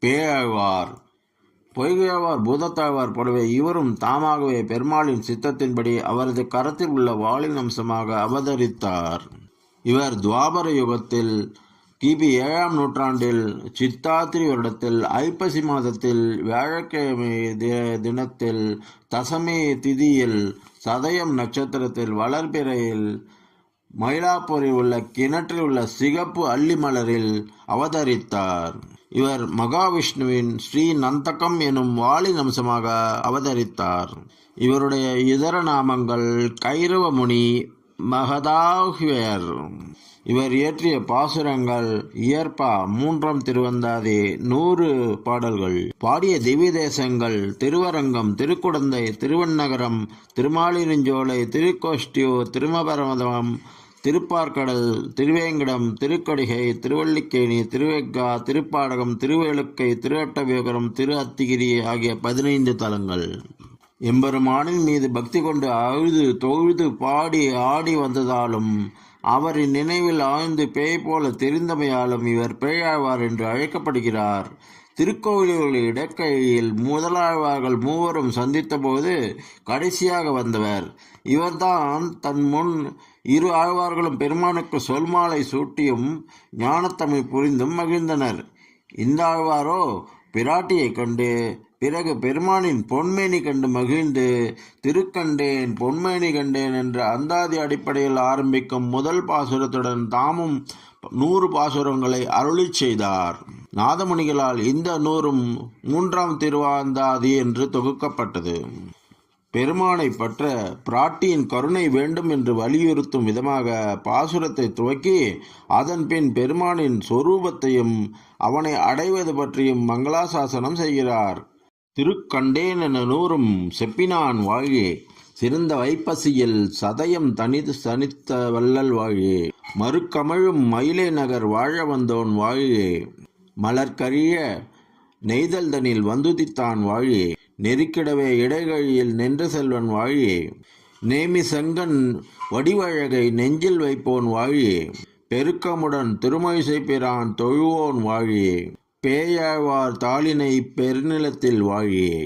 பேயாழ்வார். பொய்கையாழ்வார் பூதத்தாழ்வார் போலவே இவரும் தாமாகவே பெருமாளின் சித்தத்தின்படி அவரது கரத்தில் உள்ள வாளின் அம்சமாக அவதரித்தார். இவர் துவாபர யுகத்தில் கிபி 7ஆம் நூற்றாண்டில் சித்தாத்திரி வருடத்தில் ஐப்பசி மாதத்தில் வியாழக்கிழமை தினத்தில் தசமி திதியில் சதயம் நட்சத்திரத்தில் வளர்பிறையில் மயிலாப்பூரில் உள்ள கிணற்றில் உள்ள சிகப்பு அல்லி மலரில் அவதரித்தார். இவர் மகாவிஷ்ணுவின் ஸ்ரீ நந்தகம் எனும் வாளின் அம்சமாக அவதரித்தார். இவருடைய இதர நாமங்கள் கைரவமுனி, மகதாஹ்யர். இவர் இயற்றிய பாசுரங்கள் இயற்பா, 3ஆம் திருவந்தாதி, 100 பாடல்கள். பாடிய திவ்ய தேசங்கள் திருவரங்கம், திருக்குடந்தை, திருவண்ணகரம், திருமாலிருஞ்சோலை, திருக்கோஷ்டியூர், திருமபரமதம், திருப்பார்கடல், திருவேங்கடம், திருக்கடிகை, திருவல்லிக்கேணி, திருவெக்கா, திருப்பாடகம், திருவேலுக்கை, திருஅட்டவியோகரம், திரு அத்திகிரி ஆகிய 15 தலங்கள். எம்பெருமானின் மீது பக்தி கொண்டு அழுது தொழுது பாடி ஆடி வந்ததாலும் அவரின் நினைவில் ஆழ்ந்து பேய் போல தெரிந்தமையாலும் இவர் பேயாழ்வார் என்று அழைக்கப்படுகிறார். திருக்கோவிலுள்ள இடக்கையில் முதலாழ்வார்கள் மூவரும் சந்தித்த போது கடைசியாக வந்தவர். இவர்தான் தன் முன் இரு ஆழ்வார்களும் பெருமானுக்கு சொல்மாலை சூட்டியும் ஞானத்தமிழ் புரிந்தும் மகிழ்ந்தனர். இந்த ஆழ்வாரோ பிராட்டியை கண்டு பிறகு பெருமானின் பொன்மேனி கண்டு மகிழ்ந்து திருக்கண்டேன் பொன்மேனி கண்டேன் என்ற அந்தாதி அடிப்படையில் ஆரம்பிக்கும் முதல் பாசுரத்துடன் தாமும் 100 பாசுரங்களை அருளி செய்தார். நாதமுனிகளால் இந்த 100ம் 3ஆம் திருவாந்தாதி என்று தொகுக்கப்பட்டது. பெருமானை பற்ற பிராட்டியின் கருணை வேண்டும் என்று வலியுறுத்தும் விதமாக பாசுரத்தை துவக்கி அதன் பின் பெருமானின் சொரூபத்தையும் அவனை அடைவது பற்றியும் மங்களாசாசனம் செய்கிறார். திருக்கண்டேன் என 100ம் செப்பினான் வாழியே, சிறந்த வைப்பசியில் சதயம் தனித்த வள்ளல் வாழியே, மறுக்கமழும் மயிலை நகர் வாழ வந்தோன் வாழியே, மலர்கரிய நெய்தல்தனில் வந்துதித்தான் வாழியே, நெருக்கிடவே இடைகழியில் நின்று செல்வன் வாழியே, நேமி செங்கன் வடிவழகை நெஞ்சில் வைப்போன் வாழியே, பெருக்கமுடன் திருமழிசை பிரான் தொழுவோன் வாழியே, பேயாழ்வார் தாளினை பெருநிலத்தில் வாழியே.